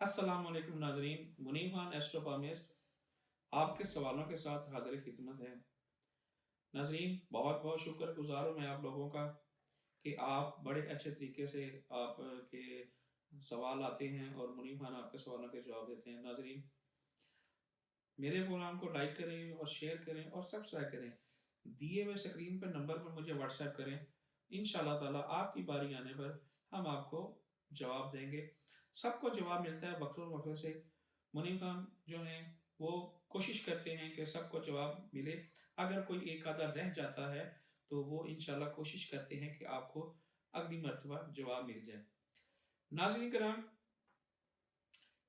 अस्सलाम वालेकुम नाजरीन, मुनीब खान एस्ट्रोपामिस्ट आपके सवालों के साथ हाजिर खिदमत है। नाजरीन, बहुत बहुत शुक्रगुजार हूँ मैं आप लोगों का कि आप बड़े अच्छे तरीके से आपके सवाल आते हैं और मुनीब खान आपके सवालों के जवाब देते हैं। नाजरीन, मेरे प्रोग्राम को लाइक करें और शेयर करें और सब्सक्राइब करें। दिए हुए स्क्रीन पर नंबर पर मुझे व्हाट्सएप करें। इंशाल्लाह ताला आपकी बारी आने पर हम आपको जवाब देंगे। सबको जवाब मिलता है वक्त वक्त से। मुनीम खान जो हैं वो कोशिश करते हैं कि सबको जवाब मिले। अगर कोई एक आधा रह जाता है तो वो इंशाल्लाह कोशिश करते हैं कि आपको अगली मर्तबा जवाब मिल जाए। नाज़रीन कराम,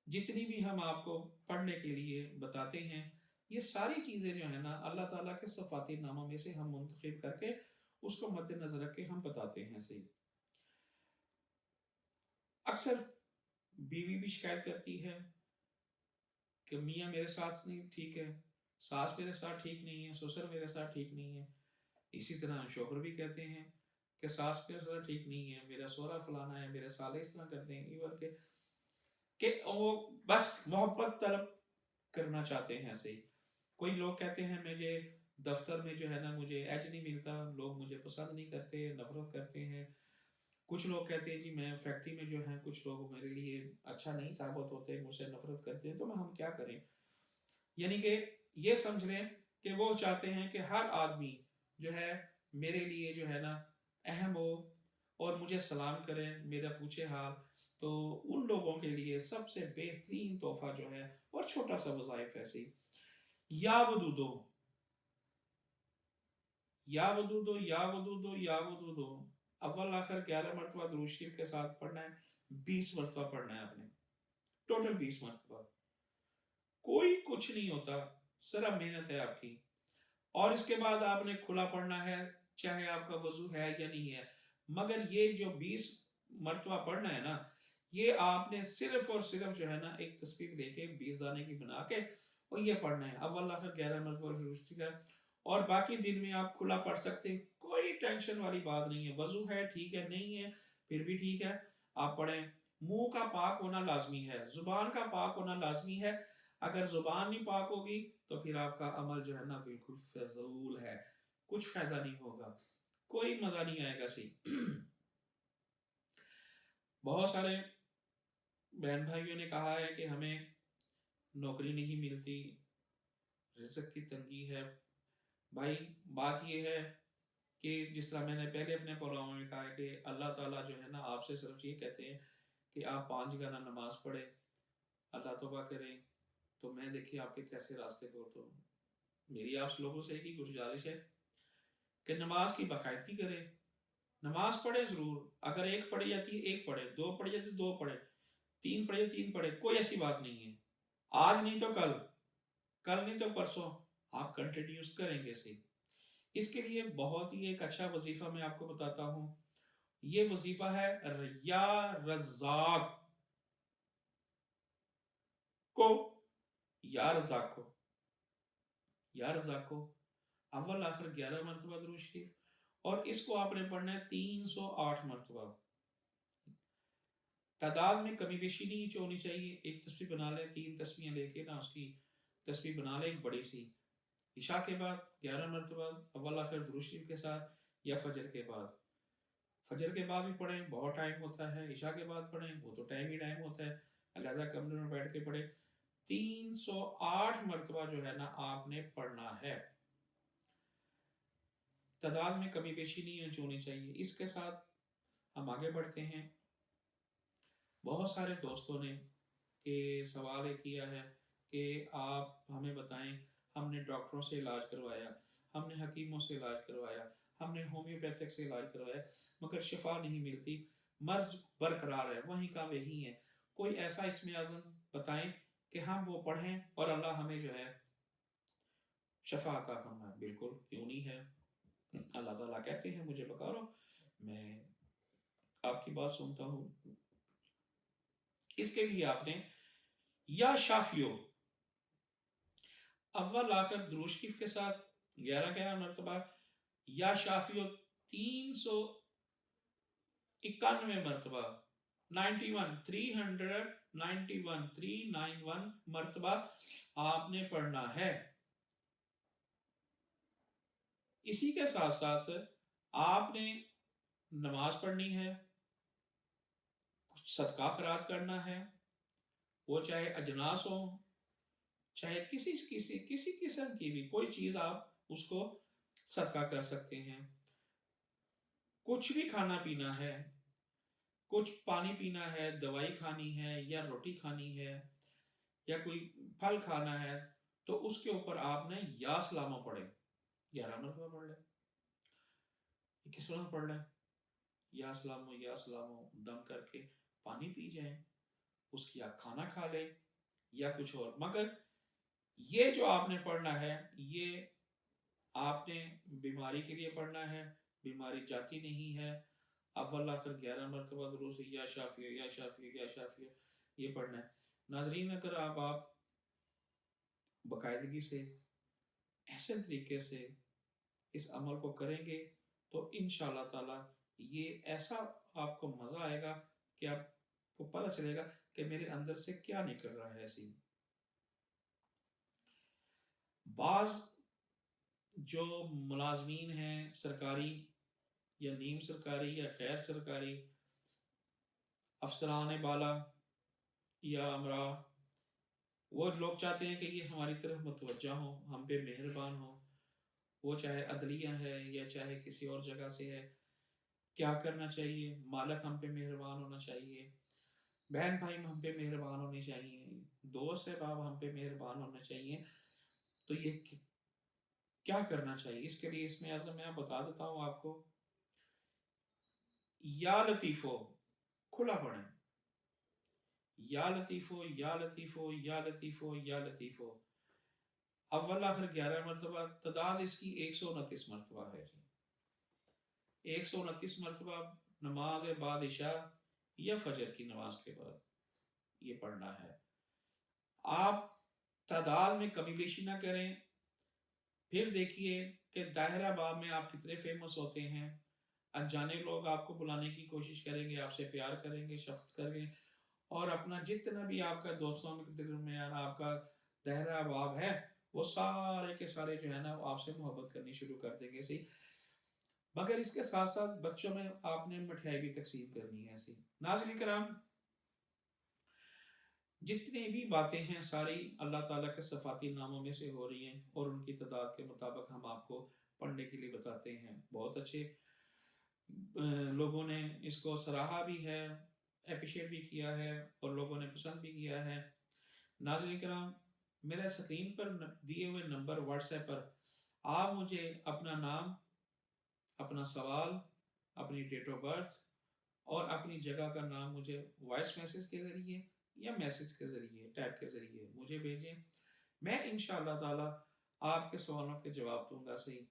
जितनी भी हम आपको पढ़ने के लिए बताते हैं, ये सारी चीज़ें जो है ना अल्लाह ताला के सफ़ाती नामों में से हम मुंतखब करके उसको मद्देनजर रख के हम बताते हैं। सही, अक्सर बीवी भी शिकायत करती है कि मियाँ मेरे साथ नहीं ठीक है, सास मेरे साथ ठीक नहीं है, ससुर मेरे साथ ठीक नहीं है। इसी तरह शौहर भी कहते हैं कि सास मेरे साथ ठीक नहीं है, मेरा सोहरा फलाना है, मेरे साले इस तरह करते हैं। इवन के वो बस मोहब्बत तलब करना चाहते हैं। ऐसे ही कोई लोग कहते हैं मुझे दफ्तर में जो है ना मुझे एज नहीं मिलता, लोग मुझे पसंद नहीं करते, नफरत करते हैं। कुछ लोग कहते हैं जी मैं फैक्ट्री में जो है कुछ लोग मेरे लिए अच्छा नहीं साबित होते, मुझसे नफरत करते हैं। तो हम क्या करें? यानी कि ये समझ लें कि वो चाहते हैं कि हर आदमी जो है मेरे लिए जो है ना अहम हो और मुझे सलाम करें, मेरा पूछे हाल। तो उन लोगों के लिए सबसे बेहतरीन तोहफा जो है और छोटा सा वज़ाइफ ऐसे या वदूदो या वदूदो या वदूदो या वदूदो, अव्वल आखिर 11 मरतबा दुरूद शरीफ के साथ पढ़ना है। 20 मरतबा पढ़ना है आपने, टोटल 20 मरतबा। कोई कुछ नहीं होता, सिर्फ मेहनत है आपकी। और इसके बाद आपने खुला पढ़ना है, चाहे आपका वजू है या नहीं है। मगर ये जो 20 मरतबा पढ़ना है ना, ये आपने सिर्फ और सिर्फ जो है ना एक तस्वीर लेके 20 दाने की बना के और ये पढ़ना है। अव्वल आखिर 11 मरतबा। और बाकी दिन में आप खुला पढ़ सकते हैं, कोई टेंशन वाली बात नहीं है। वजू है ठीक है, नहीं है फिर भी ठीक है, आप पढ़ें। मुंह का पाक होना लाजमी है, जुबान का पाक होना लाजमी है। अगर जुबान नहीं पाक होगी तो फिर आपका अमल जो है ना बिल्कुल फजूल है, कुछ फायदा नहीं होगा, कोई मजा नहीं आएगा। सी बहुत सारे बहन भाइयों ने कहा है कि हमें नौकरी नहीं मिलती, रिज़्क की तंगी है। भाई बात यह है कि जिस तरह मैंने पहले अपने प्रोग्राम में कहा है कि अल्लाह ताला जो है ना आपसे सिर्फ ये कहते हैं कि आप 5 घंटा नमाज पढ़े, अल्लाह तौबा करें। तो मैं देखिए आपके कैसे रास्ते पर। तो मेरी आप लोगों से एक ही गुजारिश है कि नमाज की बाकायदगी करें, नमाज पढ़े जरूर। अगर एक पढ़ी जाती है एक पढ़े, दो पढ़ी जाती है दो पढ़े, तीन पढ़े तीन पढ़े, कोई ऐसी बात नहीं है। आज नहीं तो कल, कल नहीं तो परसों आप कंटिन्यूस करेंगे इसे। इसके लिए बहुत ही एक अच्छा वजीफा मैं आपको बताता हूँ। ये वजीफा है या रज़ाक को, या रज़ाक को, या रज़ाक को अव्वल आखिर 11 मरतबा दुरूद शरीफ। और इसको आपने पढ़ना है 308 मरतबा। तादाद में कमी बेशी नहीं होनी चाहिए। एक तस्वीर बना लें, 3 तस्वीरें लेके ना उसकी तस्वीर बना लें एक बड़ी सी। इशा के बाद 11 मरतबा अव्वल आखिर दुरूद शरीफ के साथ, या फजर के बाद। फजर के बाद भी पढ़ें, बहुत टाइम होता है। इशा के बाद पढ़ें, वो तो टाइम ही टाइम होता है। अलहदा कमरे में बैठ के पढ़े। 308 मरतबा जो है ना आपने पढ़ना है। तादाद में कमी बेशी नहीं होनी चाहिए। इसके साथ हम आगे बढ़ते हैं। बहुत सारे दोस्तों ने के सवाल ये किया है कि आप हमें बताएं, हमने डॉक्टरों से इलाज करवाया, हमने हकीमों से इलाज करवाया, हमने होम्योपैथिक से इलाज करवाया, मगर शिफा नहीं मिलती, मर्ज बरकरार है, वहीं का वही है। कोई ऐसा इसमें आज़म बताएं कि हम वो पढ़ें और अल्लाह हमें जो है शफा अता फरमाए। बिल्कुल, क्यों नहीं है। अल्लाह ताला कहते हैं मुझे पुकारो, मैं आपकी बात सुनता हूँ। इसके लिए आपने या शाफियो अव्वल आखिर दुरूद शरीफ के साथ 11 मरतबा, या शाफियो 391 मरतबा, 91 391 391 مرتبہ آپ نے پڑھنا ہے۔ اسی کے ساتھ ساتھ آپ نے نماز پڑھنی ہے، کچھ صدقہ خیرات کرنا ہے، وہ چاہے اجناس ہوں، چاہے کسی قسم کی بھی کوئی چیز آپ اس کو صدقہ کر سکتے ہیں۔ کچھ بھی کھانا پینا ہے، کچھ پانی پینا ہے، دوائی کھانی ہے یا روٹی کھانی ہے یا کوئی پھل کھانا ہے، تو اس کے اوپر آپ نے یا سلامہ پڑھے، 11 مرتبہ پڑھ لیں۔ کس طرح پڑھ لیں؟ یا سلامو دم کر کے پانی پی جائیں، اس کی آپ کھانا کھا لیں یا کچھ اور۔ مگر یہ جو آپ نے پڑھنا ہے، یہ آپ نے بیماری کے لیے پڑھنا ہے، بیماری جاتی نہیں ہے۔ اول آخر 11 مرتبہ درود یا شافیہ یا شافیہ یا شافیہ یہ پڑھنا ہے۔ ناظرین، اگر آپ باقاعدگی سے ایسے طریقے سے اس عمل کو کریں گے تو انشاءاللہ تعالی یہ ایسا آپ کو مزہ آئے گا کہ آپ کو پتہ چلے گا کہ میرے اندر سے کیا نکل رہا ہے۔ ایسی بعض جو ملازمین ہیں، سرکاری یا نیم سرکاری یا غیر سرکاری، افسران بالا یا امرا، وہ لوگ چاہتے ہیں کہ یہ ہماری طرف متوجہ ہوں، ہم پہ مہربان ہوں، وہ چاہے عدلیہ ہے یا چاہے کسی اور جگہ سے ہے۔ کیا کرنا چاہیے؟ مالک ہم پہ مہربان ہونا چاہیے، بہن بھائی ہم پہ مہربان ہونے چاہیے، دوست احباب ہم پہ مہربان ہونا چاہیے۔ تو یہ کیا کرنا چاہیے؟ اس کے لیے اس میں اعظم میں بتا دیتا ہوں آپ کو۔ یا لطیفو کھلا پڑھیں، یا لطیفو یا لطیفو یا لطیفو یا لطیفو، اول آخر 11 مرتبہ، تعداد اس کی 129 مرتبہ ہے جی۔ 129 مرتبہ نماز بعد عشاء یا فجر کی نماز کے بعد یہ پڑھنا ہے۔ آپ تعداد میں کمی بیشی نہ کریں۔ پھر دیکھیے کہ دائرہ باب میں آپ کتنے فیمس ہوتے ہیں۔ انجانے لوگ آپ کو بلانے کی کوشش کریں گے، آپ سے پیار کریں گے، شفقت کریں گے، اور اپنا جتنا بھی آپ کا دوستوں کے درمیان آپ کا دائرہ باب ہے، وہ سارے کے سارے جو ہے نا وہ آپ سے محبت کرنی شروع کر دیں گے۔ سی مگر اس کے ساتھ ساتھ بچوں میں آپ نے مٹھائی بھی تقسیم کرنی ہے۔ ایسی ناظرین کرام، جتنی بھی باتیں ہیں ساری اللہ تعالیٰ کے صفاتی ناموں میں سے ہو رہی ہیں، اور ان کی تعداد کے مطابق ہم آپ کو پڑھنے کے لیے بتاتے ہیں۔ بہت اچھے لوگوں نے اس کو سراہا بھی ہے، اپریشیٹ بھی کیا ہے، اور لوگوں نے پسند بھی کیا ہے۔ ناظرین کرام، میرا اسکرین پر دیے ہوئے نمبر واٹس ایپ پر آپ مجھے اپنا نام، اپنا سوال، اپنی ڈیٹ آف برتھ اور اپنی جگہ کا نام مجھے وائس میسج کے ذریعے یا میسج کے ذریعے، ٹیپ کے ذریعے مجھے بھیجیں۔ میں انشاءاللہ تعالی آپ کے سوالوں کے جواب دوں گا۔ صحیح،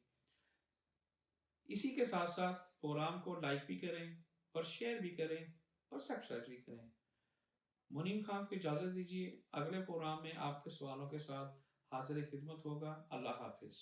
اسی کے ساتھ ساتھ پروگرام کو لائک بھی کریں اور شیئر بھی کریں اور سبسکرائب بھی کریں۔ منیم خان کو اجازت دیجیے، اگلے پروگرام میں آپ کے سوالوں کے ساتھ حاضر خدمت ہوگا۔ اللہ حافظ۔